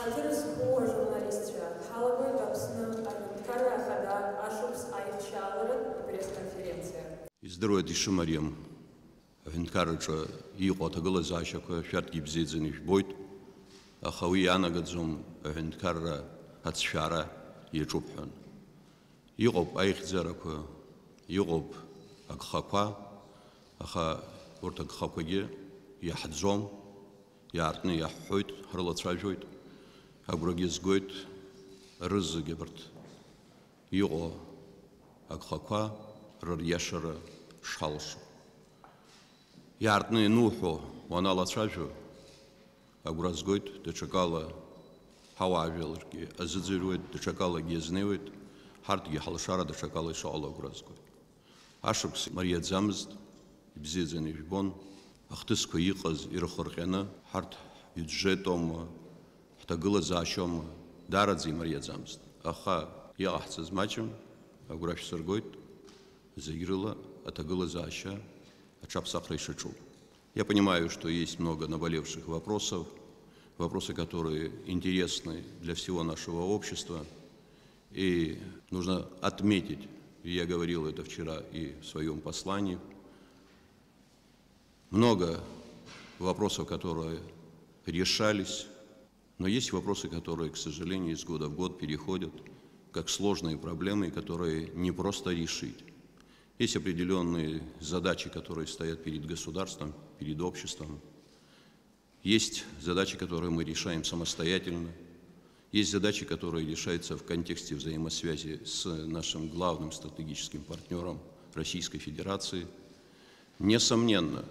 Hazır spor jurnalistler, Halagoy Tapsını, Avintkara Hada, Aşups Aytşaları, пресс-конференция. Издырует ишымариам Аvintkaraҿы иҟоу аҭагылазаашьақәа шәарҭгьы ибзиаӡаны ижәбоит, аха уи иаанагаӡом аҳәынҭқарра ацәшәара иаҿуп ҳәан. Иҟоуп аихьӡарақәа, иҟоуп агхақәа, аха урҭ агхақәагьы иаҳӡом, иаартны иаҳҳәоит, ҳрылацәажәоит, агәрагьы згоит рызегьы абарҭ иҟоу агхақәа рыриашара шҳалшо. Иаартны иануҳәо уаналацәажәо, агәра згоит, даҽакала ҳауаажәларгьы азыӡырҩуеит, даҽакалагьы иазнеиуеит, ҳарҭгьы ҳалшара даҽакала ишаҟало агәра згоит. Ашықәс мариаӡамызт, ибзиаӡаны ижәбон, ахҭысқәа иҟаз ирыхырҟьаны, ҳарҭ биуџьетома, ҳҭагылазаашьома, даараӡа имариаӡамызт. Аха иҟаҳҵаз маҷым, агәра шәсыргоит, зегь рыла аҭагылазаашьа аҽаԥсахра ишаҿуп. Я понимаю, что есть много наболевших вопросов, вопросы, которые интересны для всего нашего общества. И нужно отметить, и я говорил это вчера и в своем послании, много вопросов, которые решались, но есть вопросы, которые, к сожалению, из года в год переходят как сложные проблемы, которые не просто решить. Есть определенные задачи, которые стоят перед государством, перед обществом. Есть задачи, которые мы решаем самостоятельно. Есть задачи, которые решаются в контексте взаимосвязи с нашим главным стратегическим партнером Российской Федерации. Несомненно,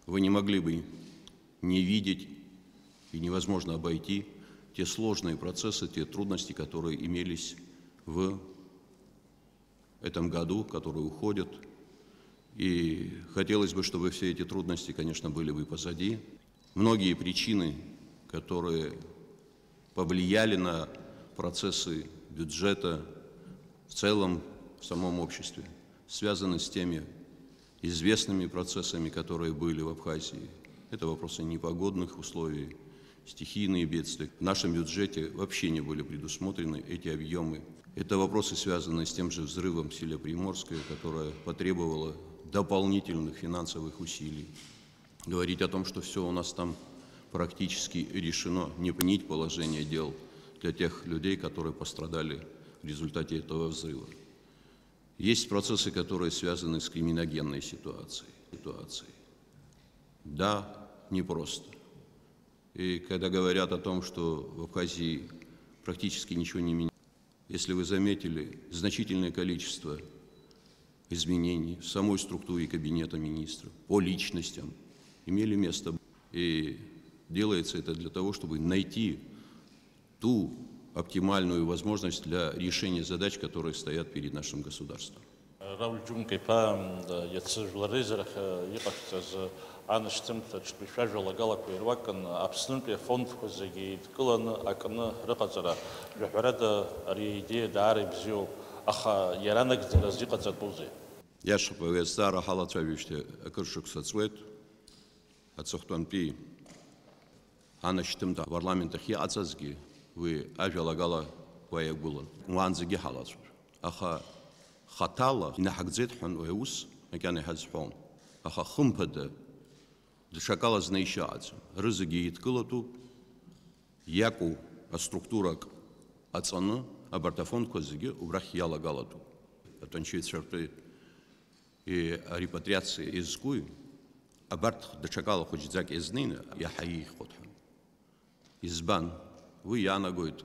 вы не могли бы не видеть и невозможно обойти те сложные процессы, те трудности, которые имелись в этом году, которые уходят. И хотелось бы, чтобы все эти трудности, конечно, были бы позади. Многие причины, которые повлияли на процессы бюджета в целом в самом обществе, связаны с теми известными процессами, которые были в Абхазии. Это вопросы непогодных условий, стихийные бедствия. В нашем бюджете вообще не были предусмотрены эти объемы. Это вопросы, связанные с тем же взрывом в селе Приморское, которое потребовало дополнительных финансовых усилий. Говорить о том, что все у нас там практически решено, не понять положение дел для тех людей, которые пострадали в результате этого взрыва. Есть процессы, которые связаны с криминогенной ситуацией. Да, непросто. И когда говорят о том, что в Абхазии практически ничего не меняется, если вы заметили, значительное количество изменений в самой структуре кабинета министров, по личностям, имели место. И делается это для того, чтобы найти ту оптимальную возможность для решения задач, которые стоят перед нашим государством. Рауль Джумкайпа, яцежларизерах, епактаз, анштемта, чпишажла галаку ирвакан, абснунпе фонд козаги, ткулан, акана, раказара, жахарада, рииде, дари бзио, аха, яранак разикацат бузи. Я шпаве стара халацавиште, акыршук сацвет, ацохтанпи, анштемта, парламентах яцазги, вы ажалагала ваягулан, уанзиги халацвар. Аха, خطالة نحجزت حن ويوس مكان يحزحون أخا خمبدة دشكالة زنيشات رزقي يتكلتو ياكو استруктурак أتصنع أبرتفون كوزيجي وبرخ يلا غلطو أتنشيت شرطي ريباترياتسي إزكوي أبرت دشكالة خجزاك إزنين يا حي خدهم إزبان ويانا قويت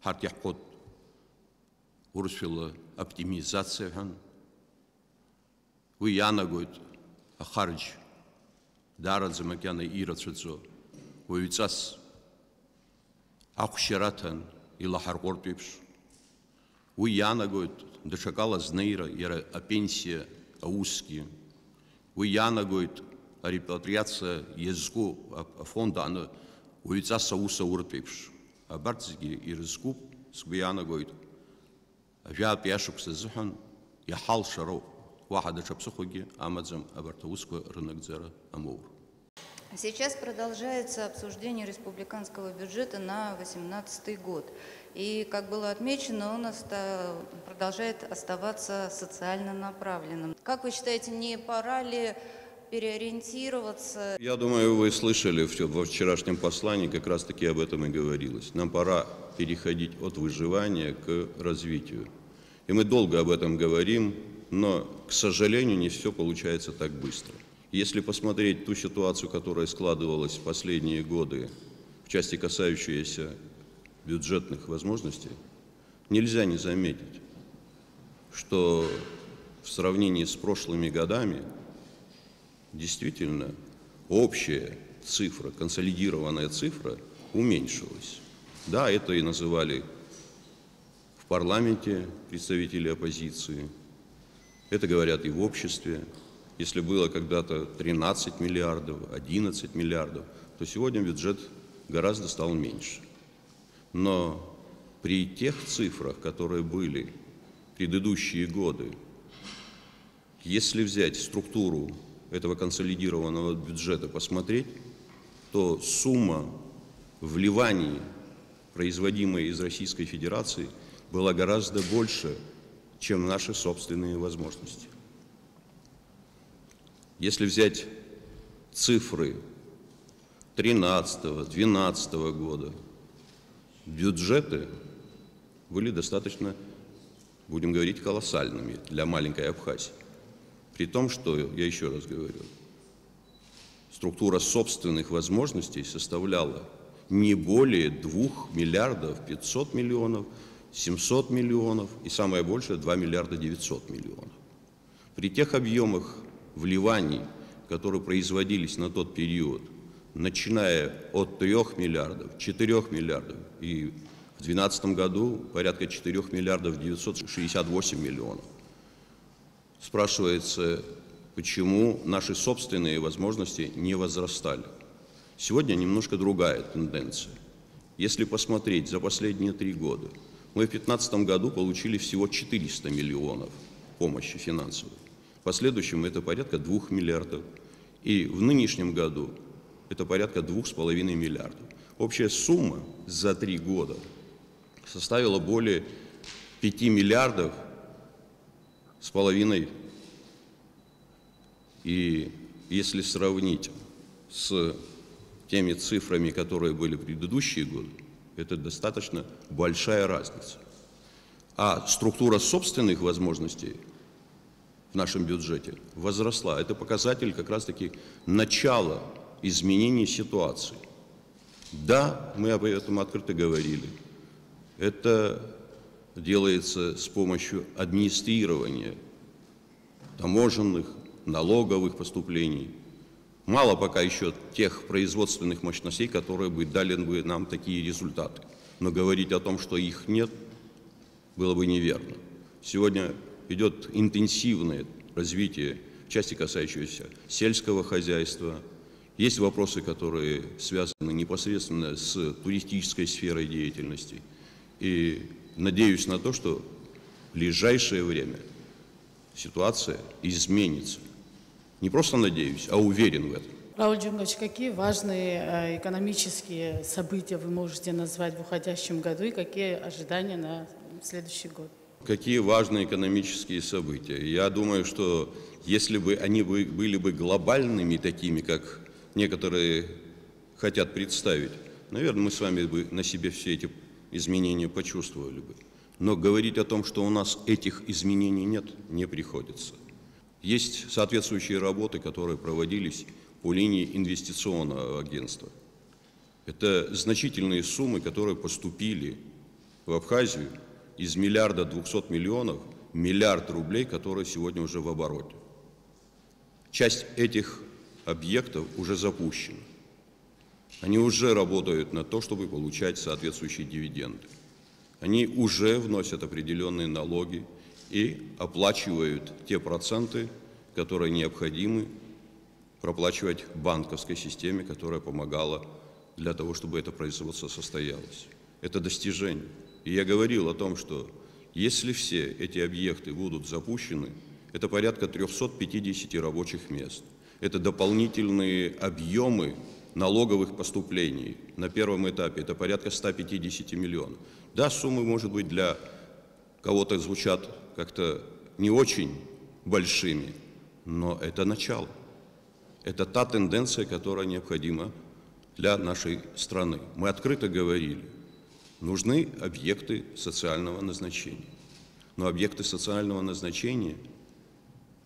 حرت يحقود ورسفيلا оптимизация хан. Вы янагойт ахарж дарадзе макяна ирацуцо. Вы вицас ахширатан илахаргортвипш. Вы янагойт дашакала знейра яра пенсия ауски. Вы янагойт репатриация языку фонда ана вы вицас ауса уртвипш. А бартзги ирзкуп сгуянагойт. جاء بيشوف سزحن يحال شرو واحد شبسخوجي أمازم أبرتوسكو رنقزرة أمور Сейчас продолжается обсуждение республиканского бюджета на 2018 год. И, как было отмечено, он продолжает оставаться социально направленным. Как вы считаете, не пора ли переориентироваться? Я думаю, вы слышали во вчерашнем послании, как раз-таки об этом и говорилось. Нам пора переходить от выживания к развитию. И мы долго об этом говорим, но, к сожалению, не все получается так быстро. Если посмотреть ту ситуацию, которая складывалась в последние годы, в части касающейся бюджетных возможностей, нельзя не заметить, что в сравнении с прошлыми годами действительно общая цифра, консолидированная цифра уменьшилась. Да, это и называли в парламенте представители оппозиции, это говорят и в обществе. Если было когда-то 13 миллиардов, 11 миллиардов, то сегодня бюджет гораздо стал меньше. Но при тех цифрах, которые были в предыдущие годы, если взять структуру этого консолидированного бюджета, посмотреть, то сумма вливаний, производимой из Российской Федерации, была гораздо больше, чем наши собственные возможности. Если взять цифры 2013-2012 года, бюджеты были достаточно, будем говорить, колоссальными для маленькой Абхазии. При том, что, я еще раз говорю, структура собственных возможностей составляла не более 2 миллиардов 500 миллионов, 700 миллионов и самое большее 2 миллиарда 900 миллионов. При тех объемах вливаний, которые производились на тот период, начиная от 3 миллиардов, 4 миллиардов и в 2012 году порядка 4 миллиардов 968 миллионов. Спрашивается, почему наши собственные возможности не возрастали. Сегодня немножко другая тенденция. Если посмотреть за последние 3 года, мы в 2015 году получили всего 400 миллионов помощи финансовой. В последующем это порядка 2 миллиардов. И в нынешнем году это порядка 2,5 миллиардов. Общая сумма за 3 года составила более 5 миллиардов с половиной. И если сравнить с теми цифрами, которые были в предыдущие годы, это достаточно большая разница. А структура собственных возможностей в нашем бюджете возросла. Это показатель как раз-таки начала изменения ситуации. Да, мы об этом открыто говорили. Это делается с помощью администрирования таможенных, налоговых поступлений. Мало пока еще тех производственных мощностей, которые бы дали бы нам такие результаты. Но говорить о том, что их нет, было бы неверно. Сегодня идет интенсивное развитие в части, касающейся сельского хозяйства. Есть вопросы, которые связаны непосредственно с туристической сферой деятельности. И надеюсь на то, что в ближайшее время ситуация изменится. Не просто надеюсь, а уверен в этом. Рауль Джунгович, какие важные экономические события вы можете назвать в уходящем году и какие ожидания на следующий год? Какие важные экономические события? Я думаю, что если бы они были бы глобальными такими, как некоторые хотят представить, наверное, мы с вами бы на себе все эти изменения почувствовали бы. Но говорить о том, что у нас этих изменений нет, не приходится. Есть соответствующие работы, которые проводились по линии инвестиционного агентства. Это значительные суммы, которые поступили в Абхазию из 1 миллиарда 200 миллионов, 1 миллиард рублей, которые сегодня уже в обороте. Часть этих объектов уже запущена. Они уже работают на то, чтобы получать соответствующие дивиденды. Они уже вносят определенные налоги и оплачивают те проценты, которые необходимы проплачивать банковской системе, которая помогала для того, чтобы это производство состоялось. Это достижение. И я говорил о том, что если все эти объекты будут запущены, это порядка 350 рабочих мест. Это дополнительные объемы налоговых поступлений. На первом этапе это порядка 150 миллионов. Да, суммы, может быть, для кого-то звучат как-то не очень большими, но это начало. Это та тенденция, которая необходима для нашей страны. Мы открыто говорили, нужны объекты социального назначения. Но объекты социального назначения,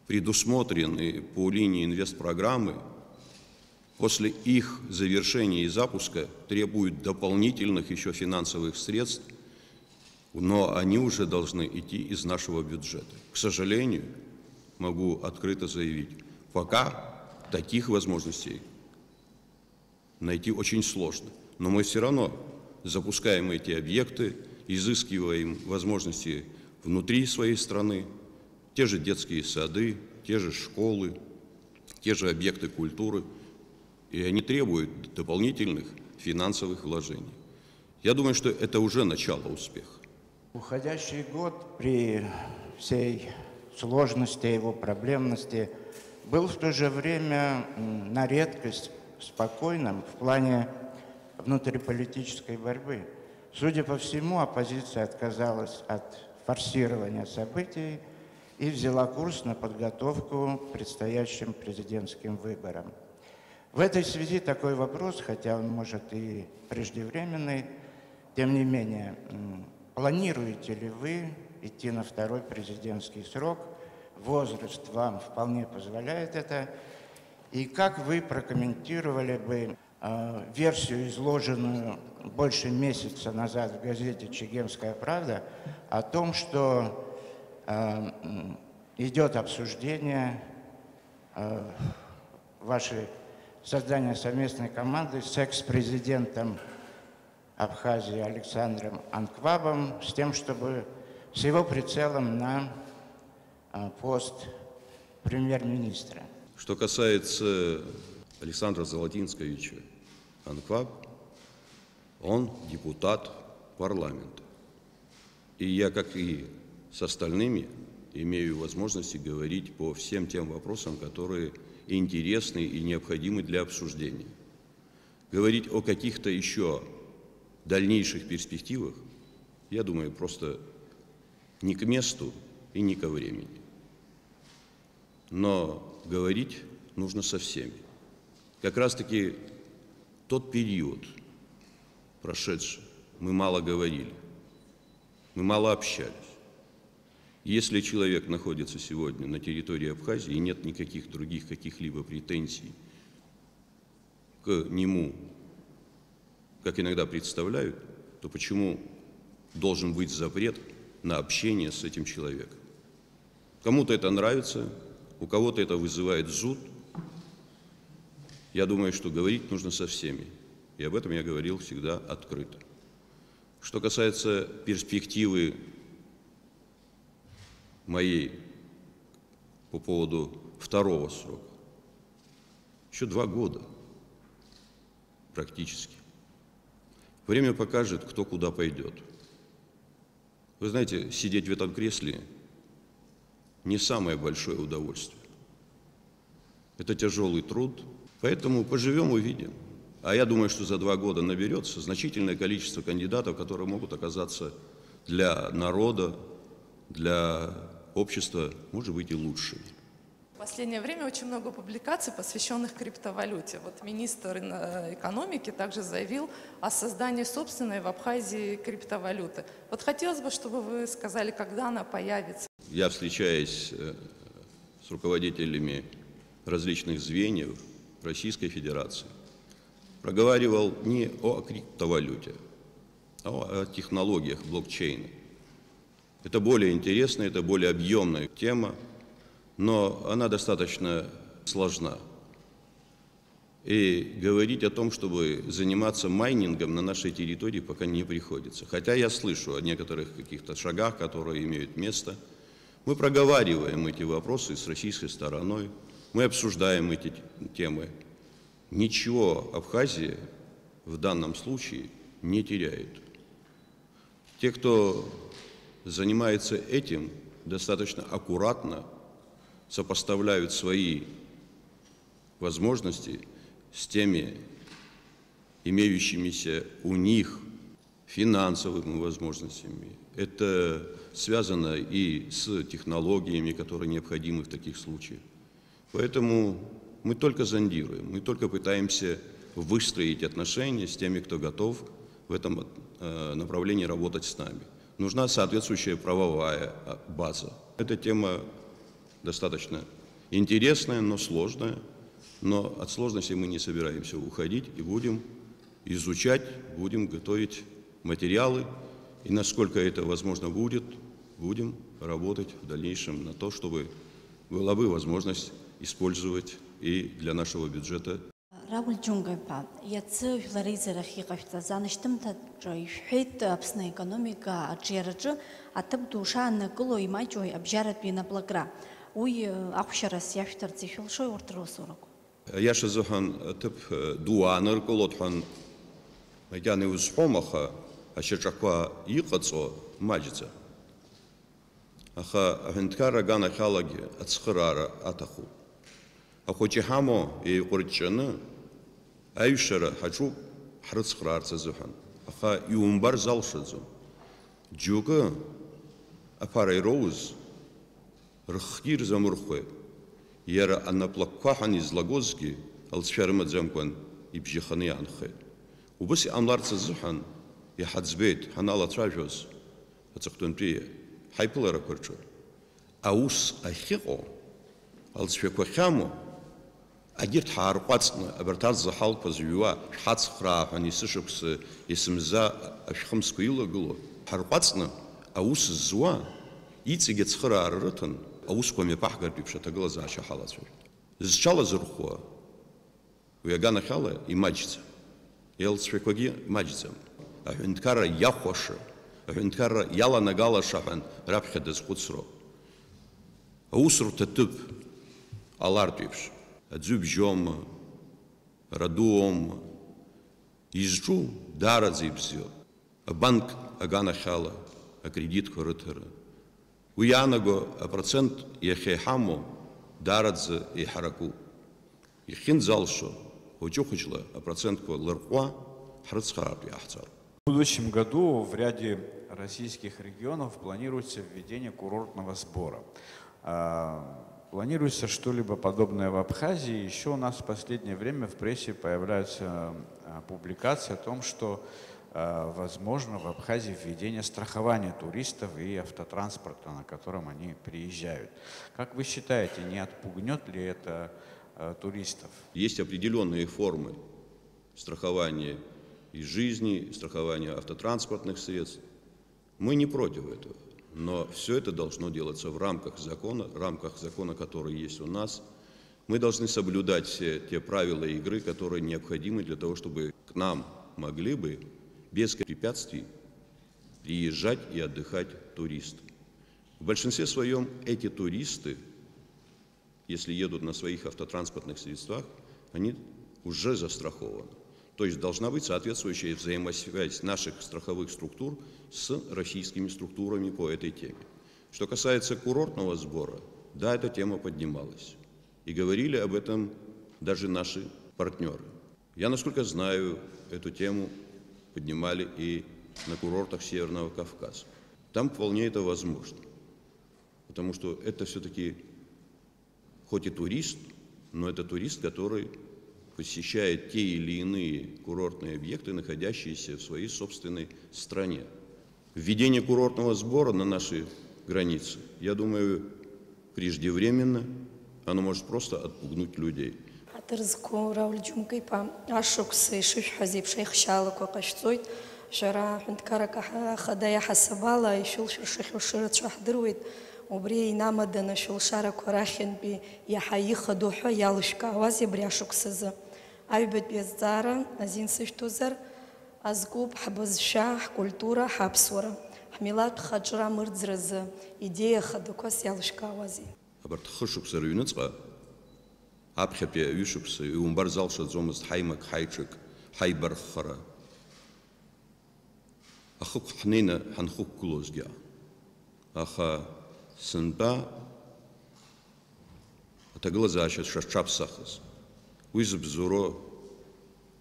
предусмотренные по линии инвестпрограммы, после их завершения и запуска требуют дополнительных еще финансовых средств, но они уже должны идти из нашего бюджета. К сожалению, могу открыто заявить, пока таких возможностей найти очень сложно. Но мы все равно запускаем эти объекты, изыскиваем возможности внутри своей страны, те же детские сады, те же школы, те же объекты культуры, и они требуют дополнительных финансовых вложений. Я думаю, что это уже начало успеха. Уходящий год при всей сложности его проблемности был в то же время на редкость спокойным в плане внутриполитической борьбы. Судя по всему, оппозиция отказалась от форсирования событий и взяла курс на подготовку к предстоящим президентским выборам. В этой связи такой вопрос, хотя он может и преждевременный, тем не менее, планируете ли вы идти на второй президентский срок? Возраст вам вполне позволяет это. И как вы прокомментировали бы версию, изложенную больше месяца назад в газете «Чегемская правда», о том, что идет обсуждение вашей создания совместной команды с экс-президентом Абхазии Александром Анквабом с тем, чтобы с его прицелом на пост премьер-министра? Что касается Александра Золотинсковича Анкваб, он депутат парламента. И я, как и с остальными, имею возможность говорить по всем тем вопросам, которые интересны и необходимы для обсуждения. Говорить о каких-то еще дальнейших перспективах, я думаю, просто не к месту и не ко времени. Но говорить нужно со всеми. Как раз-таки тот период прошедший, мы мало говорили, мы мало общались. Если человек находится сегодня на территории Абхазии и нет никаких других каких-либо претензий к нему, как иногда представляют, то почему должен быть запрет на общение с этим человеком? Кому-то это нравится, у кого-то это вызывает зуд. Я думаю, что говорить нужно со всеми. И об этом я говорил всегда открыто. Что касается перспективы моей по поводу второго срока, еще 2 года практически. Время покажет, кто куда пойдет. Вы знаете, сидеть в этом кресле не самое большое удовольствие. Это тяжелый труд, поэтому поживем, увидим. А я думаю, что за 2 года наберется значительное количество кандидатов, которые могут оказаться для народа, для общества, может быть, и лучшими. В последнее время очень много публикаций, посвященных криптовалюте. Вот министр экономики также заявил о создании собственной в Абхазии криптовалюты. Вот хотелось бы, чтобы вы сказали, когда она появится. Я, встречаясь с руководителями различных звеньев Российской Федерации, проговаривал не о криптовалюте, а о технологиях блокчейна. Это более интересная, это более объемная тема, но она достаточно сложна. И говорить о том, чтобы заниматься майнингом на нашей территории, пока не приходится. Хотя я слышу о некоторых каких-то шагах, которые имеют место. Мы проговариваем эти вопросы с российской стороной, мы обсуждаем эти темы. Ничего Абхазия в данном случае не теряет. Те, кто занимается этим, достаточно аккуратно сопоставляют свои возможности с теми имеющимися у них финансовыми возможностями. Это связано и с технологиями, которые необходимы в таких случаях. Поэтому мы только зондируем, мы только пытаемся выстроить отношения с теми, кто готов в этом направлении работать с нами. Нужна соответствующая правовая база. Эта тема достаточно интересная, но сложная. Но от сложности мы не собираемся уходить и будем изучать, будем готовить материалы. И насколько это возможно будет, будем работать в дальнейшем на то, чтобы была бы возможность использовать и для нашего бюджета. Рауль Джунгайпа, яцы флоризерах и кафтазаныштым таджой шхейт апсна экономика аджераджи, а тып душа накыло и майджой обжарат бина благра. Уй ахшарас яфтар цифилшой ортыросорок. Я шазухан тып дуаныр колотхан яны узхомаха, а шачаква иқацо маджица. Аха хенткара гана халаги ацхрара атаху. Ахочихамо и курчаны айшара хачу хрцхрарца зухан. Аха юмбар залшадзу. Джуга апарай роуз рхир замурхwe. Яра анаплаккахан из Лагозги алсфярмадзамкан ибжиханы анхе. Убыси амларца зухан и хадзбейт ханала тражоз ацхтунпи хайплара курчу. Аус ахиго алсфяквахамо агирт хаарқәацны абарҭ заҳалқәа зҩуа шҳацхраа ҳәа исышықәс исымза ашәхымсқәа илагыло ҳарҟәацны аус зуа иҵегь ацхыраара рыҭан аусқәа мҩаԥаҳгартә еиԥш аҭагылазаашьа ҳалацәажәоит. Зҽалазырхәуа уи аганахьала имаҷӡам, еилҵшәақәагьы маҷӡам. Аҳәынҭқарра иахәаша, аҳәынҭқарра иаланагалаша ҳәа раԥхьа дазхәыцроуп. Аусурҭа ҭыԥ алартә еиԥш аӡәы бжьома, радуома, изҿу даараӡа ибзиоуп. Абанк аганахьала, акредитқәа рыҭара. Уи иаанаго апроцент иахьа иҳамоу даараӡа иҳаракуп. Ихьынӡалшо хәыҷы-хәыҷла апроцентқәа лырҟәуа ҳрыцхраартә иаҳҵароуп. В будущем году в ряде российских регионов планируется введение курортного сбора. Планируется что-либо подобное в Абхазии. Еще у нас в последнее время в прессе появляются публикации о том, что возможно в Абхазии введение страхования туристов и автотранспорта, на котором они приезжают. Как вы считаете, не отпугнет ли это туристов? Есть определенные формы страхования и жизни, страхования автотранспортных средств. Мы не против этого. Но все это должно делаться в рамках закона, который есть у нас. Мы должны соблюдать все те правила игры, которые необходимы для того, чтобы к нам могли бы без препятствий приезжать и отдыхать туристы. В большинстве своем эти туристы, если едут на своих автотранспортных средствах, они уже застрахованы. То есть должна быть соответствующая взаимосвязь наших страховых структур с российскими структурами по этой теме. Что касается курортного сбора, да, эта тема поднималась. И говорили об этом даже наши партнеры. Я, насколько знаю, эту тему поднимали и на курортах Северного Кавказа. Там вполне это возможно. Потому что это все-таки, хоть и турист, но это турист, который посещает те или иные курортные объекты, находящиеся в своей собственной стране. Введение курортного сбора на нашей границе, я думаю, преждевременно, оно может просто отпугнуть людей. Убри инамаданы шулшарақәа рахьынтәи иаҳа ихадоу ҳәа иалышәкаауаз абри ашықәсазы. Аҩбатәи азҵаара азин сышәҭозар, азкуп ҳбызшәа, ҳкультура, ҳаԥсуара, ҳмилаҭтә хаҿра мырӡразы идеиа хадақәас иалышәкаауазеи. Абарҭ хышықәса рыҩныҵҟа, аԥхьатәи аҩышықәса иумбар залшаӡомызт ҳаимак, ҳаиҿак, ҳаибарххара. Ахықә ҳнеины ҳанхықәгылозгьы. Аха сынтәа аҭагылазаашьа шаҿаԥсахыз, уизбзуро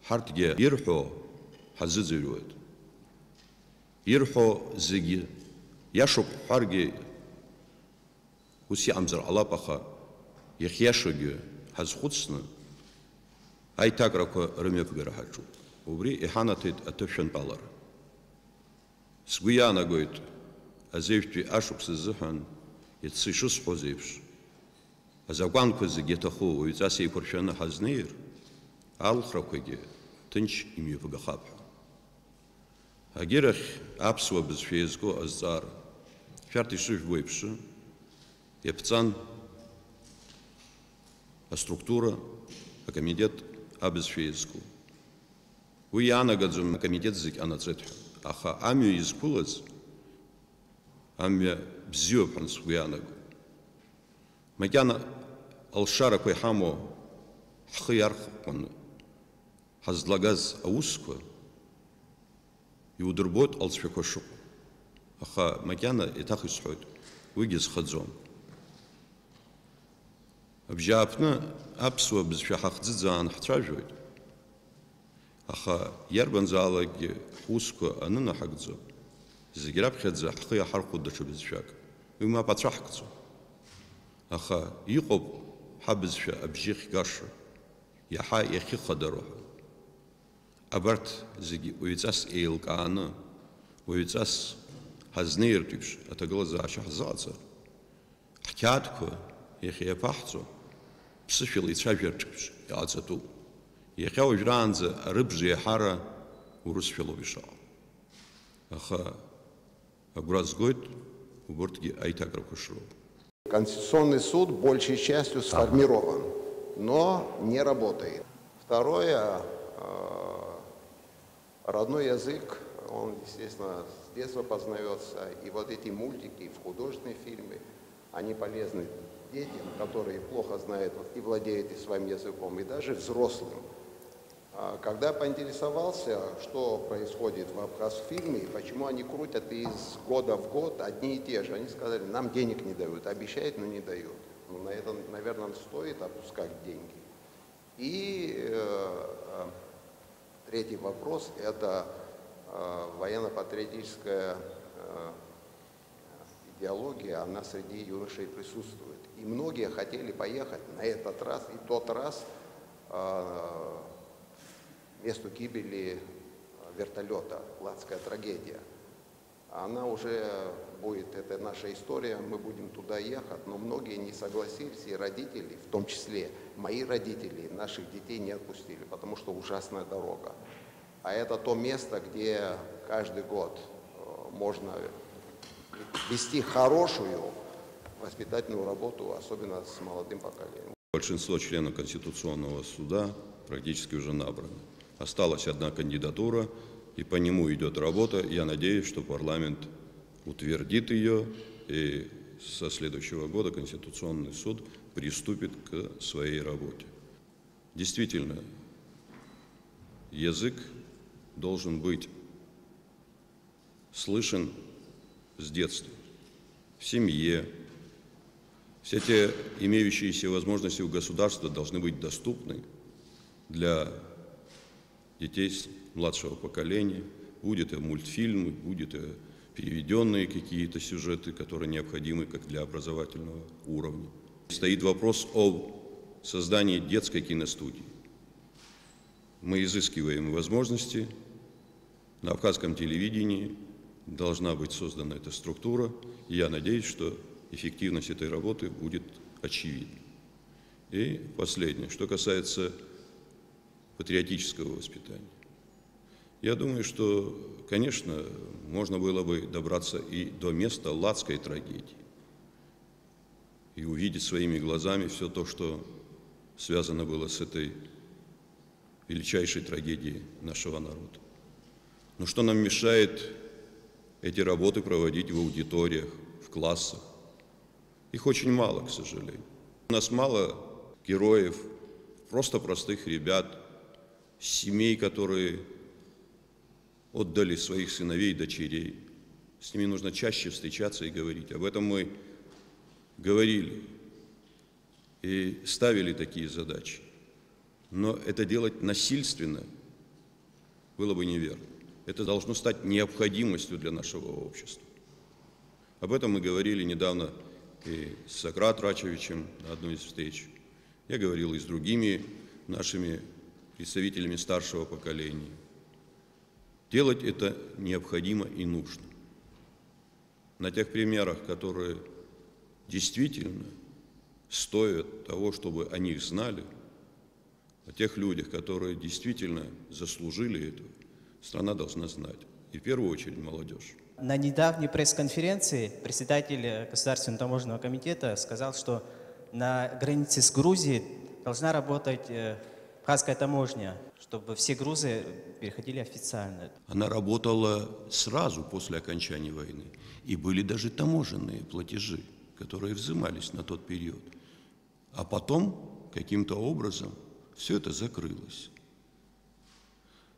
хартге ирхо хазызырюет. Ирхо зиги яшук харги уси амзар алапаха яхьяшуги хазхуцна айтаграко рымепгерахачу. Убри иханатит атөшен палар. Сгуяна гойт азевтви ашук сызыхан ицишус хозевш. Азагванку зигетаху уицаси куршана хазнир алхракуги тынч имюпгахапха. Агирах апсуа безфезго азар. Фертишив войпши. Епцан а структура, а комитет абезфезго. Уяна гадзум комитет зик анацетх. Аха амю изкулаз амя бзиопанс уянагу. Макяна алшара койхамо хыярхун хазлагаз аусква и удербот алсфекошук. Аха макяна итах исход уигез хадзон. Абжапна апсуа безфехахдзан хтражует. Аха ярбанзалаги хусква анына хагдзо. Зиграбхедза хыя хархуддачу безфек. Ума патрахкзо. Аха иқоб хабзфа абжих гаша. Яха яхи хадаруха. Абарт зиги уицас эйлкаана, уицас хазнеиртипш, атаглаза шахзаца. Хтятко яхи пахцо. Псифил ицавертипш, яцату. Яхя ужранза рыбжи яхара урусфилу вишал. Аха агуразгойт убортги айтагракушру. Конституционный суд большей частью сформирован, но не работает. Второе, родной язык, он, естественно, с детства познается, и вот эти мультики, в художественные фильмы, они полезны детям, которые плохо знают и владеют и своим языком, и даже взрослым. Когда поинтересовался, что происходит в Абхазфильме, почему они крутят из года в год одни и те же, они сказали, нам денег не дают, обещают, но не дают. Ну, на это, наверное, стоит опускать деньги. И третий вопрос – это военно-патриотическая идеология, она среди юношей присутствует. И многие хотели поехать на этот раз и тот раз месту гибели вертолета, Ладская трагедия. Она уже будет, это наша история, мы будем туда ехать, но многие не согласились, и родители, в том числе мои родители, наших детей не отпустили, потому что ужасная дорога. А это то место, где каждый год можно вести хорошую воспитательную работу, особенно с молодым поколением. Большинство членов Конституционного суда практически уже набрано. Осталась одна кандидатура, и по нему идет работа. Я надеюсь, что парламент утвердит ее, и со следующего года Конституционный суд приступит к своей работе. Действительно, язык должен быть слышен с детства, в семье. Все те имеющиеся возможности у государства должны быть доступны для детей младшего поколения, будет и мультфильмы, будет и переведенные какие-то сюжеты, которые необходимы как для образовательного уровня. Стоит вопрос о создании детской киностудии. Мы изыскиваем возможности. На абхазском телевидении должна быть создана эта структура, и я надеюсь, что эффективность этой работы будет очевидна. И последнее, что касается патриотического воспитания. Я думаю, что, конечно, можно было бы добраться и до места Ладской трагедии и увидеть своими глазами все то, что связано было с этой величайшей трагедией нашего народа. Но что нам мешает эти работы проводить в аудиториях, в классах? Их очень мало, к сожалению. У нас мало героев, просто простых ребят, семей, которые отдали своих сыновей и дочерей. С ними нужно чаще встречаться и говорить. Об этом мы говорили и ставили такие задачи. Но это делать насильственно было бы неверно. Это должно стать необходимостью для нашего общества. Об этом мы говорили недавно и с Сократ Рачевичем на одной из встреч. Я говорил и с другими нашими представителями старшего поколения. Делать это необходимо и нужно. На тех примерах, которые действительно стоят того, чтобы о них знали, о тех людях, которые действительно заслужили этого, страна должна знать. И в первую очередь молодежь. На недавней пресс-конференции председатель Государственного таможенного комитета сказал, что на границе с Грузией должна работать абхазская таможня, чтобы все грузы переходили официально. Она работала сразу после окончания войны. И были даже таможенные платежи, которые взимались на тот период. А потом, каким-то образом, все это закрылось.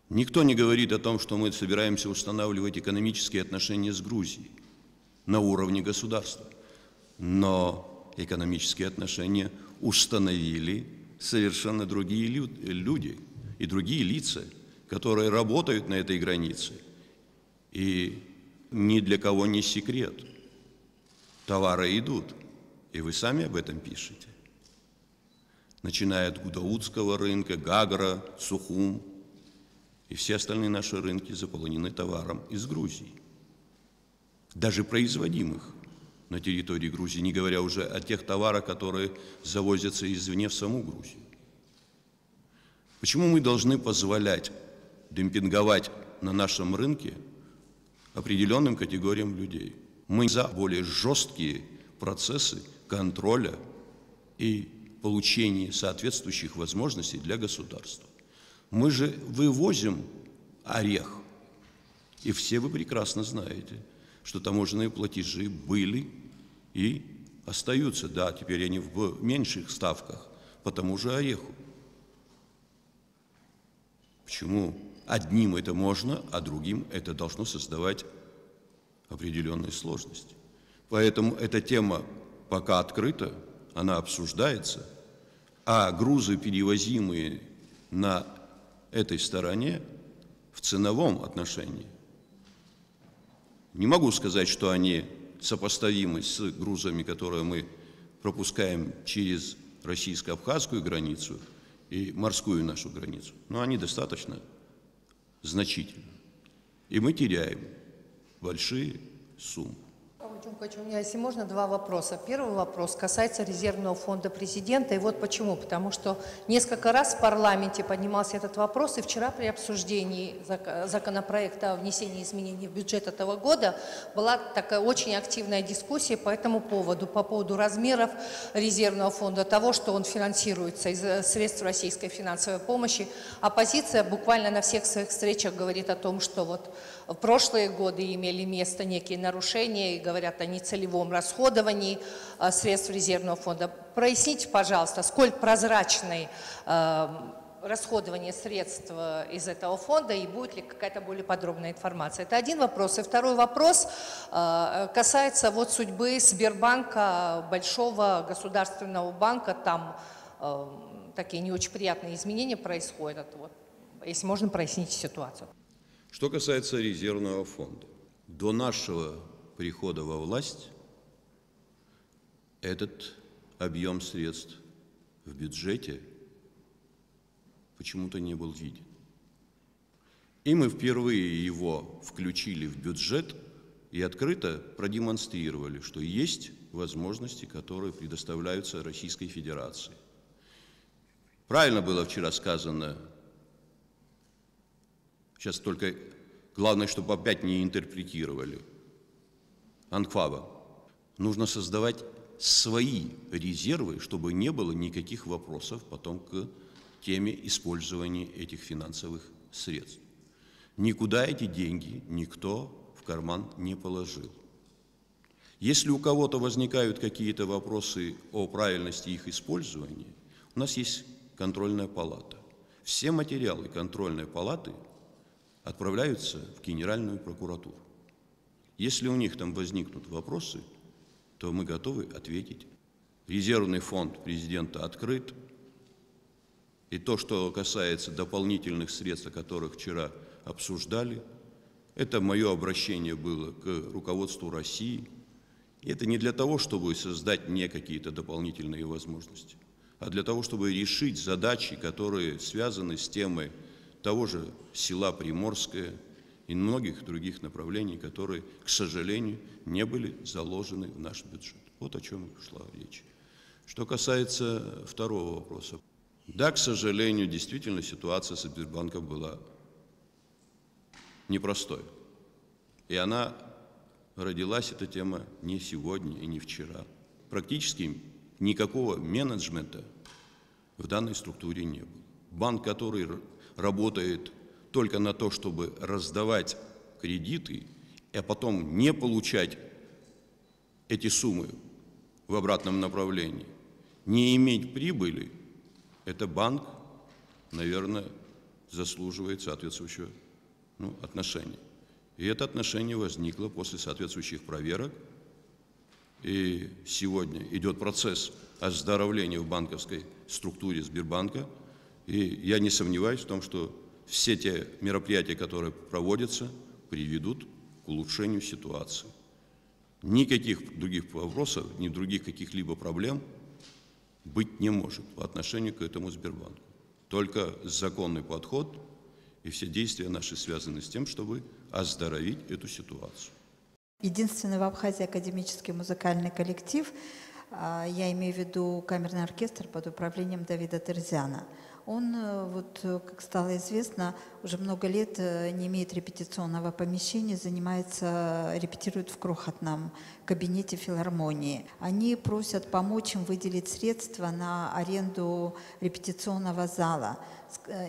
Никто не говорит о том, что мы собираемся устанавливать экономические отношения с Грузией на уровне государства. Но экономические отношения установили совершенно другие люди и другие лица, которые работают на этой границе. И ни для кого не секрет. Товары идут, и вы сами об этом пишете. Начиная от Гудаутского рынка, Гагра, Сухум, и все остальные наши рынки заполнены товаром из Грузии. Даже производимых на территории Грузии, не говоря уже о тех товарах, которые завозятся извне в саму Грузию. Почему мы должны позволять демпинговать на нашем рынке определенным категориям людей? Мы за более жесткие процессы контроля и получения соответствующих возможностей для государства. Мы же вывозим орех, и все вы прекрасно знаете, что таможенные платежи были и остаются, да, теперь они в меньших ставках по тому же ореху. Почему одним это можно, а другим это должно создавать определенные сложности? Поэтому эта тема пока открыта, она обсуждается, а грузы, перевозимые на этой стороне, в ценовом отношении, не могу сказать, что они сопоставимы с грузами, которые мы пропускаем через российско-абхазскую границу и морскую нашу границу, но они достаточно значительны. И мы теряем большие суммы. У меня, если можно, два вопроса. Первый вопрос касается резервного фонда президента. И вот почему. Потому что несколько раз в парламенте поднимался этот вопрос. И вчера при обсуждении законопроекта о внесении изменений в бюджет этого года была такая очень активная дискуссия по этому поводу. По поводу размеров резервного фонда, того, что он финансируется из средств российской финансовой помощи. Оппозиция буквально на всех своих встречах говорит о том, что вот в прошлые годы имели место некие нарушения и говорят о нецелевом расходовании средств резервного фонда. Проясните, пожалуйста, сколь прозрачное расходование средств из этого фонда и будет ли какая-то более подробная информация. Это один вопрос. И второй вопрос касается вот судьбы Сбербанка, большого государственного банка. Там такие не очень приятные изменения происходят. Вот, если можно, проясните ситуацию. Что касается резервного фонда, до нашего прихода во власть этот объем средств в бюджете почему-то не был виден. И мы впервые его включили в бюджет и открыто продемонстрировали, что есть возможности, которые предоставляются Российской Федерации. Правильно было вчера сказано. Сейчас только главное, чтобы опять не интерпретировали. Анхваба. Нужно создавать свои резервы, чтобы не было никаких вопросов потом к теме использования этих финансовых средств. Никуда эти деньги никто в карман не положил. Если у кого-то возникают какие-то вопросы о правильности их использования, у нас есть контрольная палата. Все материалы контрольной палаты отправляются в Генеральную прокуратуру. Если у них там возникнут вопросы, то мы готовы ответить. Резервный фонд президента открыт, И то, что касается дополнительных средств, о которых вчера обсуждали, это мое обращение было к руководству России. И это не для того, чтобы создать мне какие-то дополнительные возможности, а для того, чтобы решить задачи, которые связаны с темой того же села Приморское и многих других направлений, которые, к сожалению, не были заложены в наш бюджет. Вот о чем шла речь. Что касается второго вопроса. Да, к сожалению, действительно ситуация с Сбербанком была непростой. И она родилась, эта тема, не сегодня и не вчера. Практически никакого менеджмента в данной структуре не было. Банк, который работает только на то, чтобы раздавать кредиты, а потом не получать эти суммы в обратном направлении, не иметь прибыли, это банк, наверное, заслуживает соответствующего отношения. И это отношение возникло после соответствующих проверок. И сегодня идет процесс оздоровления в банковской структуре Сбербанка. И я не сомневаюсь в том, что все те мероприятия, которые проводятся, приведут к улучшению ситуации. Никаких других вопросов, ни других каких-либо проблем быть не может по отношению к этому Сбербанку. Только законный подход и все действия наши связаны с тем, чтобы оздоровить эту ситуацию. Единственный в Абхазии академический музыкальный коллектив, я имею в виду камерный оркестр под управлением Давида Терзяна. Он, вот, как стало известно, уже много лет не имеет репетиционного помещения, репетирует в крохотном кабинете филармонии. Они просят помочь им выделить средства на аренду репетиционного зала.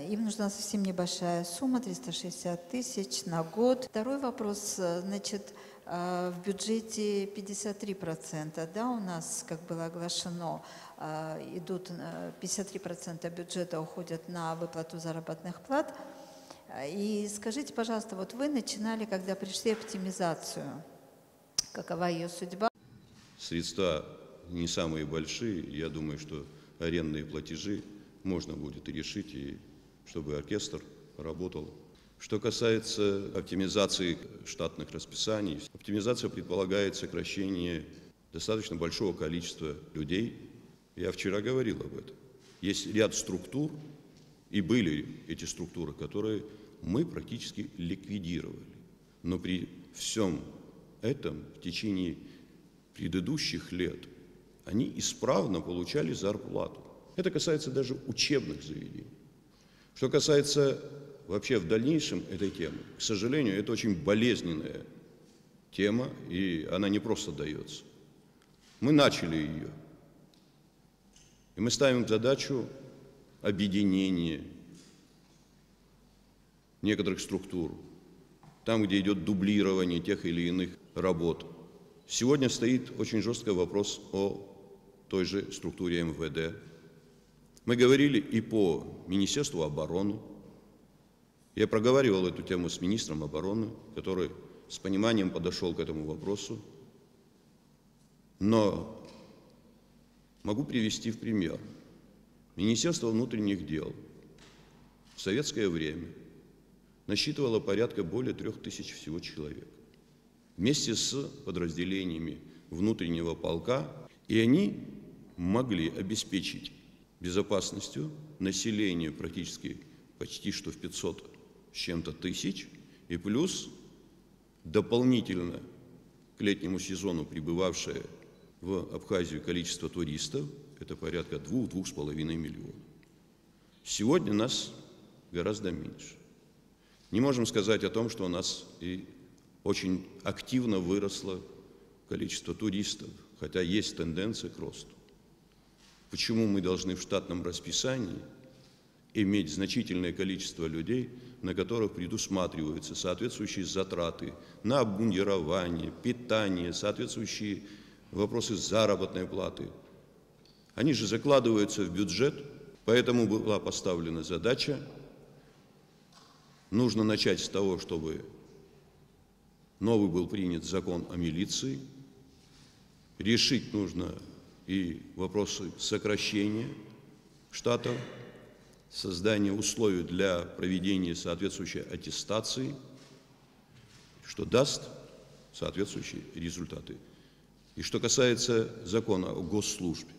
Им нужна совсем небольшая сумма, 360 тысяч на год. Второй вопрос, значит, в бюджете 53%, да, у нас, как было оглашено, идут 53% бюджета уходят на выплату заработных плат. И скажите, пожалуйста, вот вы начинали, когда пришли оптимизацию, какова ее судьба? Средства не самые большие, я думаю, что арендные платежи можно будет решить, и чтобы оркестр работал. Что касается оптимизации штатных расписаний, оптимизация предполагает сокращение достаточно большого количества людей. Я вчера говорил об этом. Есть ряд структур, и были эти структуры, которые мы практически ликвидировали. Но при всем этом в течение предыдущих лет они исправно получали зарплату. Это касается даже учебных заведений. Что касается вообще в дальнейшем этой темы, к сожалению, это очень болезненная тема, и она не просто дается. Мы начали ее, и мы ставим задачу объединения некоторых структур, там, где идет дублирование тех или иных работ. Сегодня стоит очень жесткий вопрос о той же структуре МВД. Мы говорили и по Министерству обороны. Я проговаривал эту тему с министром обороны, который с пониманием подошел к этому вопросу. Но могу привести в пример. Министерство внутренних дел в советское время насчитывало порядка более 3000 всего человек. Вместе с подразделениями внутреннего полка, и они могли обеспечить безопасностью население практически почти что в 500 с чем-то тысяч, и плюс дополнительно к летнему сезону прибывавшее в Абхазию количество туристов, это порядка 2–2,5 миллионов. Сегодня нас гораздо меньше. Не можем сказать о том, что у нас и очень активно выросло количество туристов, хотя есть тенденция к росту. Почему мы должны в штатном расписании иметь значительное количество людей, на которых предусматриваются соответствующие затраты на обмундирование, питание, соответствующие вопросы заработной платы? Они же закладываются в бюджет, поэтому была поставлена задача. Нужно начать с того, чтобы новый был принят закон о милиции. Решить нужно и вопросы сокращения штатов. создание условий для проведения соответствующей аттестации, что даст соответствующие результаты. И что касается закона о госслужбе,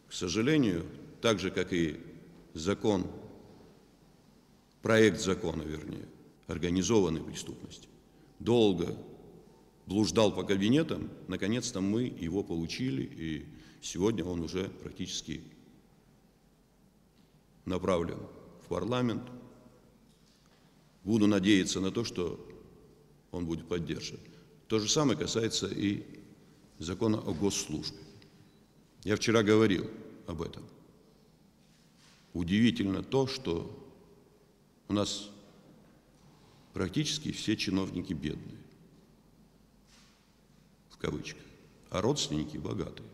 к сожалению, так же, как и проект закона, вернее, организованной преступности, долго блуждал по кабинетам, наконец-то мы его получили, и сегодня он уже практически направлен в парламент. Буду надеяться на то, что он будет поддержан. То же самое касается и закона о госслужбе. Я вчера говорил об этом. Удивительно то, что у нас практически все чиновники бедные, в кавычках, а родственники богатые.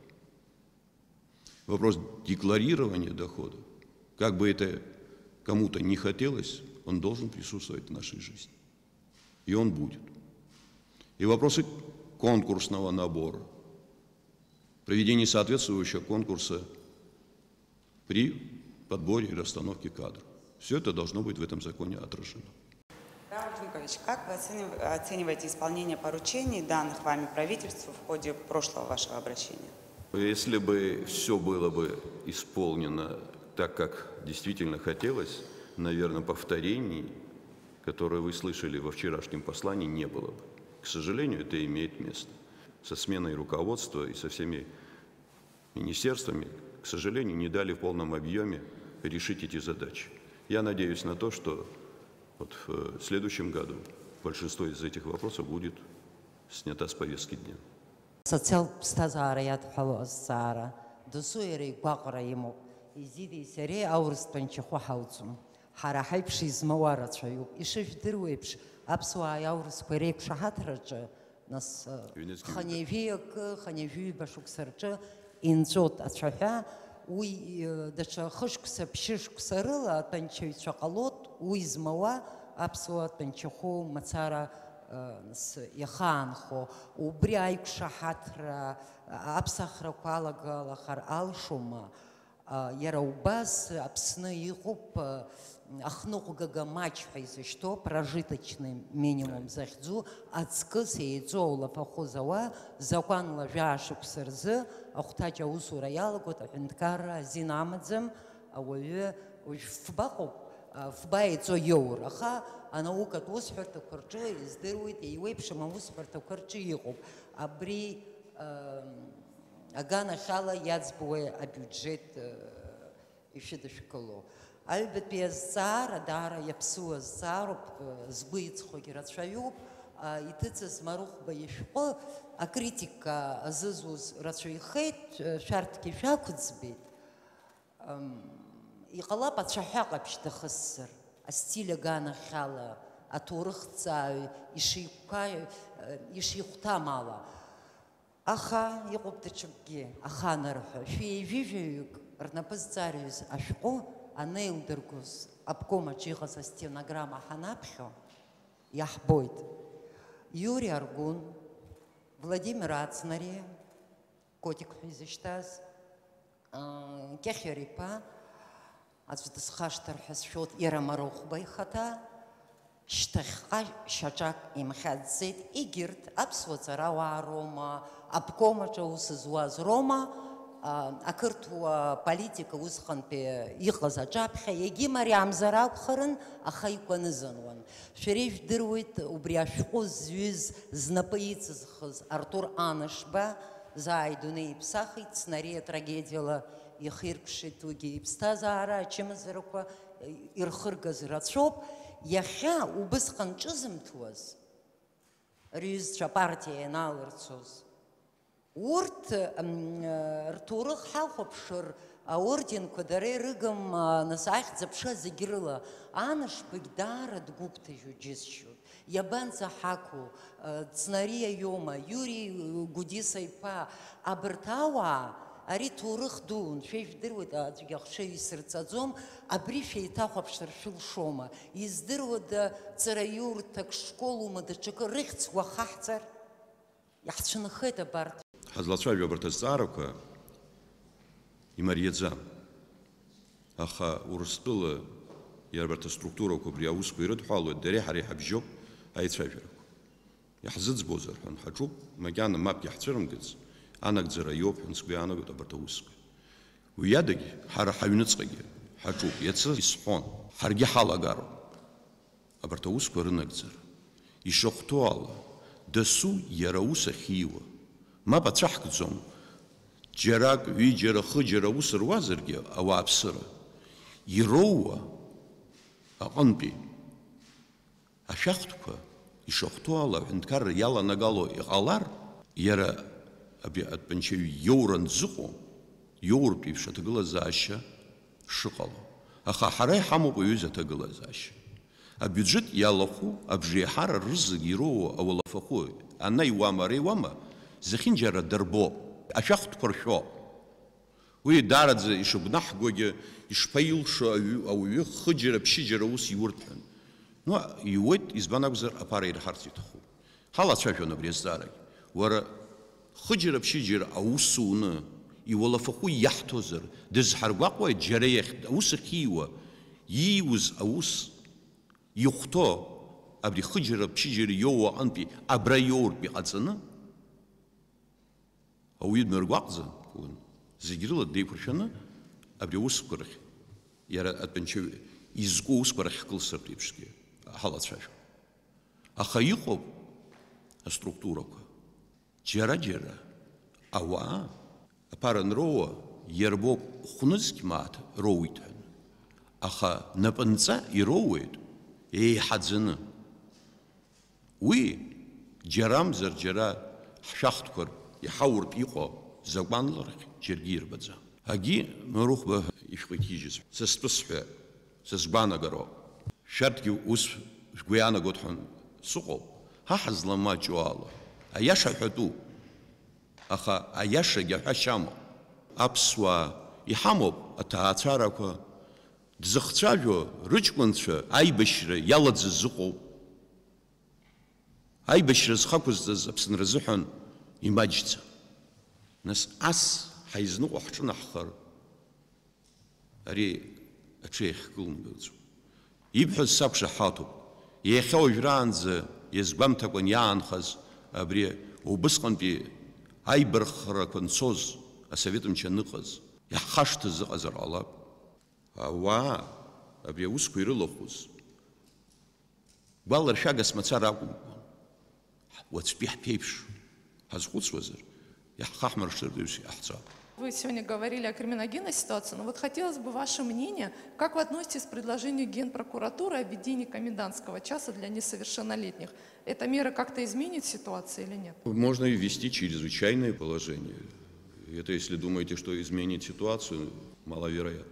Вопрос декларирования доходов, как бы это кому-то не хотелось, он должен присутствовать в нашей жизни. И он будет. И вопросы конкурсного набора, проведение соответствующего конкурса при подборе и расстановке кадров. Все это должно быть в этом законе отражено. Рауль Джункович, как вы оцениваете исполнение поручений, данных вами правительству в ходе прошлого вашего обращения? Если бы все было бы исполнено так, как действительно хотелось, наверное, повторений, которые вы слышали во вчерашнем послании, не было бы. К сожалению, это имеет место. Со сменой руководства и со всеми министерствами, к сожалению, не дали в полном объеме решить эти задачи. Я надеюсь на то, что вот в следующем году большинство из этих вопросов будет снято с повестки дня. Социал стазара ядхалуазара, досуери гвакра ему, изиди сере аурспанчаху хаутсум, харахайпши измаварачаю, ишевдируепш, апсуа аурспа рекшахатраджа, нас ханевиек башуксарджа, инзот ачаха, уй дача хышкса пшишкса рыла, танчевича колот, уй измава, апсуа танчаху мацара с яханхо, убряйк шахатра, апсахра калагалахар алшума, яраубас, апсны игуп, ахнугага мачхайзе, что прожиточный минимум захдзу, ацкыс яйцоула похозава, заканла жашук сырзы, ахтача усура ялагот, ахинткара зинамадзем, ауе фбаху, фбайцо йоураха, наука усферта курчы, издырует, и уйпшима усферта курчы игуп, абри агана шала яцбуе а бюджет ишидашкало. Альбет пиазара дара япсуа заруб сбыцхоги рацшаюб, и тыцес марух баишко, а критика азызуз рацшайхет шартки шакудзбит. И қалап атшахаqa пштахыссыр, а стиля гана хала, а турыхца ишиюкта мала. Аха иquptachukgi, аха нарха, швейвивюк, рнапызцариус ашко, анеилдыргус, обкома чихаса стенограмма ханапхо, яхбойт. Юрий Аргун, Владимир Ацнари, котик физиштаз, Кехерипа, Ацвитас хаштар хасшот Ирамарух байхата, Штахка шачак имхадзит игирт, абсвацарава Рома, обкома чаусызуаз Рома, акыртуа политика усханпе ихаза чапха, еги Мариам зарабхаран, ахайканызанван. Шериф дырует убряшко звез знапаицызхыз Артур Анышба, зайдуны ипсахит, снария трагедия ихиркши туги ипстазара, чемазаруква ирхыргазырацшоп, яхя убысхан чызымтуаз, рюзча партия налырцуз. Урт ртурых халхопшир, орден кударе рыгам насайх запша загирла, анаш бигдара дгупта юджисчу. Ябанца хаку, цнария йома, Юрий Гудисайпа, абртауа, ари турых дун, шейф дырует, яхшей сердцадзом, абри фейтахопшир шилшома. Издырует цараюр так школу мадачака рыхц вахахцар. Яхчанахета барт. Азлацвай Вебертазарука и Марьедзан. Аха урстыла иарбарҭ аструктурақәа абри аусқәа ирыдҳәалоит дареи ҳареи ҳабжьоуп аицәажәарақәа. Иаҳзыӡбозар ҳәан ҳаҿуп, макьана мап иаҳцәырымгац, анагӡара иоуп ҳәа сгәы иаанагоит абарҭ аусқәа. Уи иадагь ҳара ҳаҩныҵҟагьы ҳаҿуп, иацы исҳәон, ҳаргьы ҳалагароуп абарҭ аусқәа рынагӡара. Ишахәҭоу ала, дасу иара аус ахьиуа. Мап ацәаҳкӡом, џьарак, ҩыџьара, хыџьара аус руазаргьы ауааԥсыра. Ироуа аҟынтәи ашәахтәқәа ишахәҭоу ала аҳәынҭқарра иаланагало иҟалар, иара атәанчаҩ иоуран дзыҟоу, иоуртә еиԥш аҭагылазаашьа шыҟало. Аха ҳара иҳамоуп аҩыза аҭагылазаашьа. Абюджет иалахәу абжеиҳара рызегьы ироуа ауалафахәы ана иуама, ара иуама, зехьынџьара дырбоуп, ашәахтәқәа ршәоуп. Уи даараӡа ишыгәнаҳгогьы ишԥаилшо ауаҩы хыџьара, ԥшьыџьара аус иурҭ ҳәан. Иуеит, избан акәзар, аԥара ирҳарц иҭахуп. Ҳалацәажәон абри азҵаарагь. Уара хыџьара, ԥшьыџьара аус уны иуалафахәы иаҳҭозар, дызҳаргәаҟуеит џьара аус ахьиуа, ииуз аус ихәҭо абри хыџьара, ԥшьыџьара иоуа аҟынтәи абра иоуртә иҟаҵаны, ауаҩы днаргәаҟӡан, зегь рыла деиқәыршәаны абри аусқәа рахь, иара атәанчаҩ изку аусқәа рахь ҳкылсыртә еиԥшгьы ҳалацәажәон. Аха иҟоуп аструктурақәа. Џьара-џьара ауаа аԥара анроуа иарбоуп хәнызқь мааҭ роуит ҳәан. Аха напынҵа ироуеит еиҳаӡаны. Уи џьарамзар џьара ҳшәахтәқәа иҳауртә иҟоу закәанларахь џьаргьы ирбаӡам. Агьи марыхәба ишәҟәиҭижьыз, са стәы сҳәа, са сгәаанагароуп. Шәарҭгьы ус шәгәы иаанагоит ҳәан сыҟоуп. Ҳа ҳазламаҷу ала, аиаша ҳәатәуп. Аха аиашагьы аҳәашьа амоуп. Аԥсуаа иҳамоуп аҭаацәарақәа, дзыхцәажәо рыҷкәынцәа аибашьра иалаӡыз ыҟоуп. Аибашьра зхақәызҵаз Аԥсынра азыҳәан имаҷӡам. Нас ас ҳаизныҟәо ҳҿынаҳхар, ари аҽы иахькылмгаӡом. Ибҳәаз сақәшаҳаҭуп. Иахьа уажәраанӡа иазгәамҭакәан иаанхаз абри убысҟантәи аибархрақәа нцоз асовет мчы аныҟаз, иаҳхашҭыз ыҟазар ҟалап. Ауаа абри аусқәа ирылахәыз гәаларшәагас мацара акәымкәан. Уаҵәтәи ҳԥеиԥш ҳазхәыцуазар, иаҳхаҳмыршҭыртә иаҳҵап. Вы сегодня говорили о криминогенной ситуации, но вот хотелось бы ваше мнение, как вы относитесь к предложению Генпрокуратуры о введении комендантского часа для несовершеннолетних? Эта мера как-то изменит ситуацию или нет? Можно и ввести чрезвычайное положение. Это, если думаете, что изменит ситуацию, маловероятно.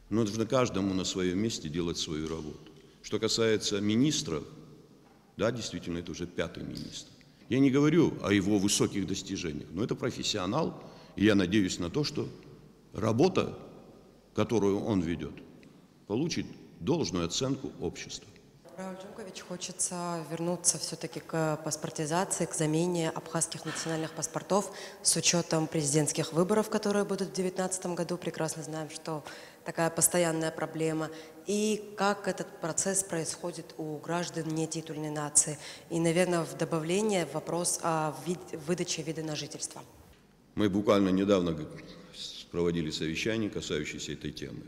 Но нужно каждому на своем месте делать свою работу. Что касается министра, да, действительно, это уже 5-й министр. Я не говорю о его высоких достижениях, но это профессионал, и я надеюсь на то, что работа, которую он ведет, получит должную оценку общества. Рауль Джункович, хочется вернуться все-таки к паспортизации, к замене абхазских национальных паспортов с учетом президентских выборов, которые будут в 2019 году. Прекрасно знаем, что такая постоянная проблема. И как этот процесс происходит у граждан нетитульной нации. И, наверное, в добавление вопрос о выдаче вида на жительство. Мы буквально недавно проводили совещание, касающееся этой темы.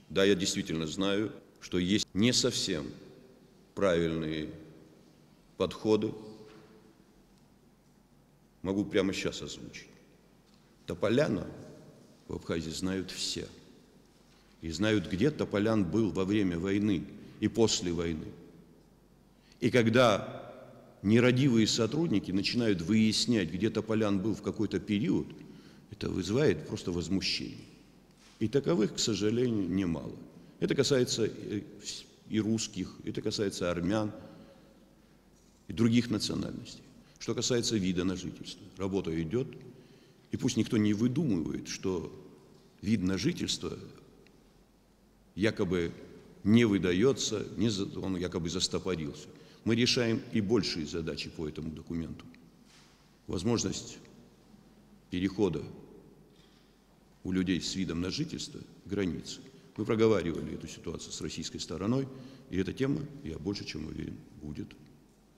Да, я действительно знаю, что есть не совсем правильные подходы. Могу прямо сейчас озвучить. Тополяна в Абхазии знают все. И знают, где Тополян был во время войны и после войны. И когда нерадивые сотрудники начинают выяснять, где Тополян был в какой-то период, это вызывает просто возмущение. И таковых, к сожалению, немало. Это касается и русских, это касается армян и других национальностей. Что касается вида на жительство, работа идет, и пусть никто не выдумывает, что вид на жительство якобы не выдается, он якобы застопорился. Мы решаем и большие задачи по этому документу. Возможность перехода у людей с видом на жительство границы Мы проговаривали эту ситуацию с российской стороной, и эта тема, я больше чем уверен, будет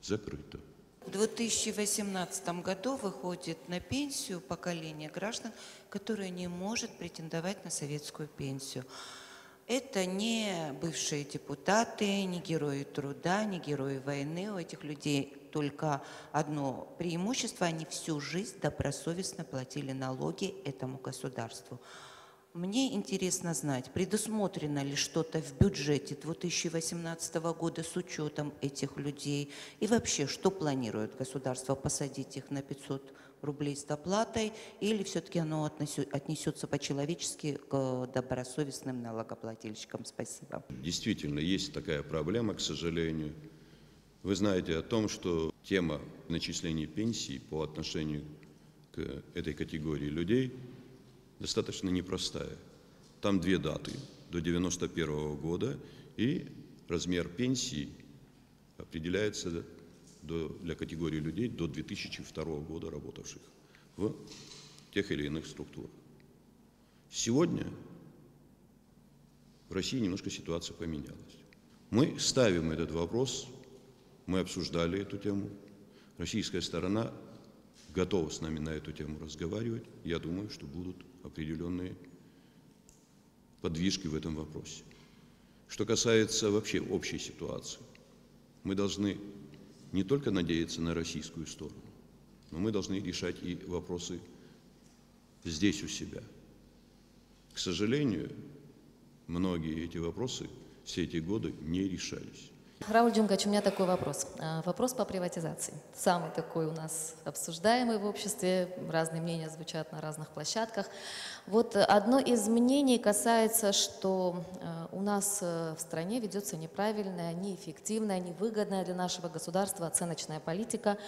закрыта. В 2018 году выходит на пенсию поколение граждан, которое не может претендовать на советскую пенсию. Это не бывшие депутаты, не герои труда, не герои войны. У этих людей только одно преимущество – они всю жизнь добросовестно платили налоги этому государству. Мне интересно знать, предусмотрено ли что-то в бюджете 2018 года с учетом этих людей? И вообще, что планирует государство? Посадить их на 500 рублей с доплатой? Или все-таки оно отнесется по-человечески к добросовестным налогоплательщикам? Спасибо. Действительно, есть такая проблема, к сожалению. Вы знаете о том, что тема начисления пенсий по отношению к этой категории людей достаточно непростая. Там две даты, до 1991 года, и размер пенсии определяется для категории людей до 2002 года работавших в тех или иных структурах. Сегодня в России немножко ситуация поменялась. Мы ставим этот вопрос, мы обсуждали эту тему. Российская сторона готова с нами на эту тему разговаривать. Я думаю, что будут определенные подвижки в этом вопросе. Что касается вообще общей ситуации, мы должны не только надеяться на российскую сторону, но мы должны решать и вопросы здесь у себя. К сожалению, многие эти вопросы все эти годы не решались. Рауль Джумгач, у меня такой вопрос. Вопрос по приватизации. Самый такой у нас обсуждаемый в обществе, разные мнения звучат на разных площадках. Вот одно из мнений касается, что у нас в стране ведется неправильная, неэффективная, невыгодная для нашего государства оценочная политика.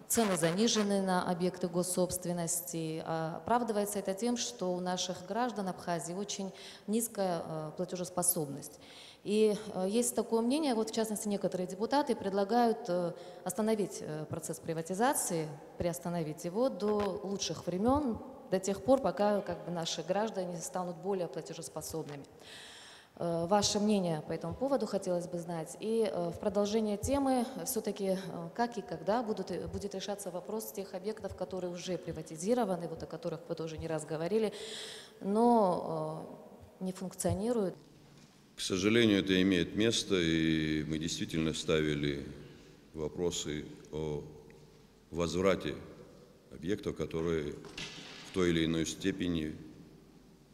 Цены занижены на объекты госсобственности. Оправдывается это тем, что у наших граждан Абхазии очень низкая платежеспособность. И есть такое мнение, вот в частности некоторые депутаты предлагают остановить процесс приватизации, приостановить его до лучших времен, до тех пор, пока наши граждане станут более платежеспособными. Ваше мнение по этому поводу хотелось бы знать. И в продолжение темы все-таки как и когда будет решаться вопрос тех объектов, которые уже приватизированы, вот о которых вы тоже не раз говорили, но не функционируют. К сожалению, это имеет место, и мы действительно ставили вопросы о возврате объектов, которые в той или иной степени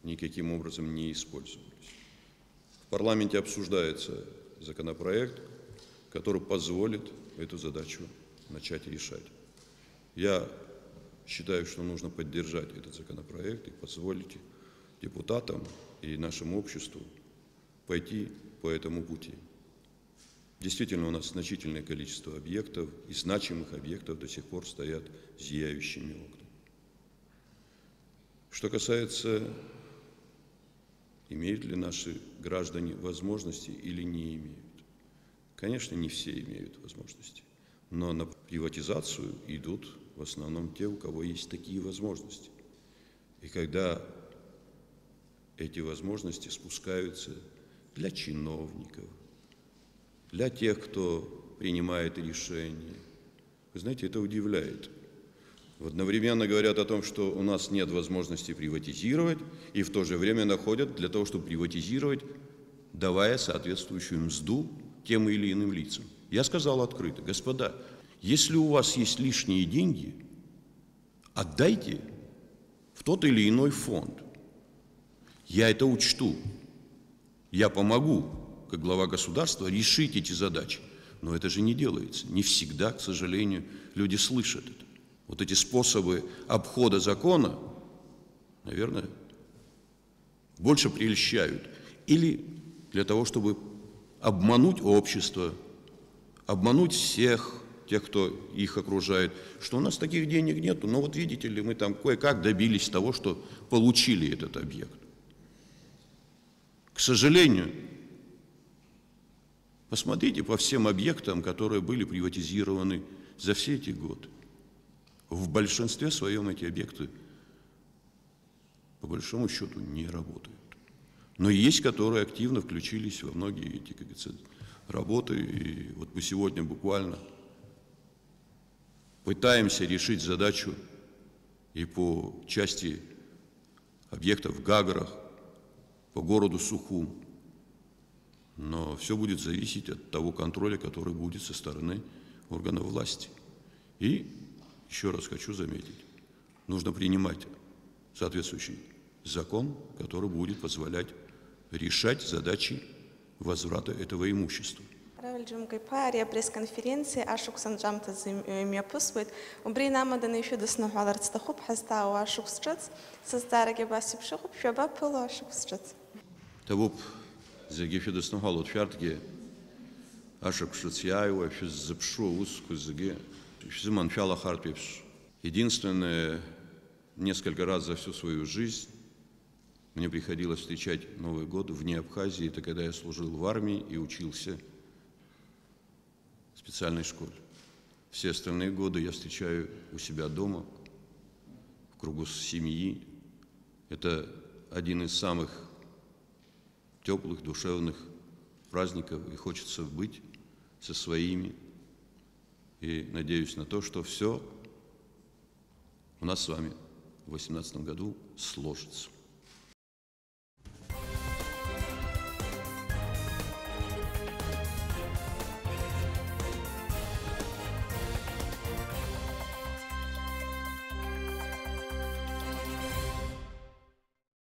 никаким образом не использовались. В парламенте обсуждается законопроект, который позволит эту задачу начать решать. Я считаю, что нужно поддержать этот законопроект и позволить депутатам и нашему обществу пойти по этому пути. Действительно, у нас значительное количество объектов, и значимых объектов до сих пор стоят зияющими окнами. Что касается, имеют ли наши граждане возможности или не имеют. Конечно, не все имеют возможности, но на приватизацию идут в основном те, у кого есть такие возможности. И когда эти возможности спускаются для чиновников, для тех, кто принимает решения. Вы знаете, это удивляет. Одновременно говорят о том, что у нас нет возможности приватизировать, и в то же время находят для того, чтобы приватизировать, давая соответствующую мзду тем или иным лицам. Я сказал открыто: господа, если у вас есть лишние деньги, отдайте в тот или иной фонд. Я это учту. Я помогу, как глава государства, решить эти задачи. Но это же не делается. Не всегда, к сожалению, люди слышат это. Вот эти способы обхода закона, наверное, больше прельщают. Или для того, чтобы обмануть общество, обмануть всех тех, кто их окружает, что у нас таких денег нету, но вот видите ли, мы там кое-как добились того, что получили этот объект. К сожалению, посмотрите по всем объектам, которые были приватизированы за все эти годы. В большинстве своем эти объекты, по большому счету, не работают. Но есть, которые активно включились во многие эти, как говорится, работы. И вот мы сегодня буквально пытаемся решить задачу и по части объектов в Гагарах, по городу Сухум. Но все будет зависеть от того контроля, который будет со стороны органов власти. И еще раз хочу заметить, нужно принимать соответствующий закон, который будет позволять решать задачи возврата этого имущества. Ария пресс-конференции Ашук Санджамта Миапусвит, Убринама да еще до снова Стахуп Хастау Ашук Стрец, Состараги Басипшухуп, Шаба Пылу Ашук Стрец. Тавуп за Гефида снова от Фяртги Ашук Шацьяева, Физ Запшу, Узку Заге, Физиман Фяла Харпевш. Единственное, несколько раз за всю свою жизнь мне приходилось встречать Новый год вне Абхазии, это когда я служил в армии и учился в специальной школе. Все остальные годы я встречаю у себя дома, в кругу семьи. Это один из самых теплых, душевных праздников, и хочется быть со своими. И надеюсь на то, что все у нас с вами в 2018 году сложится.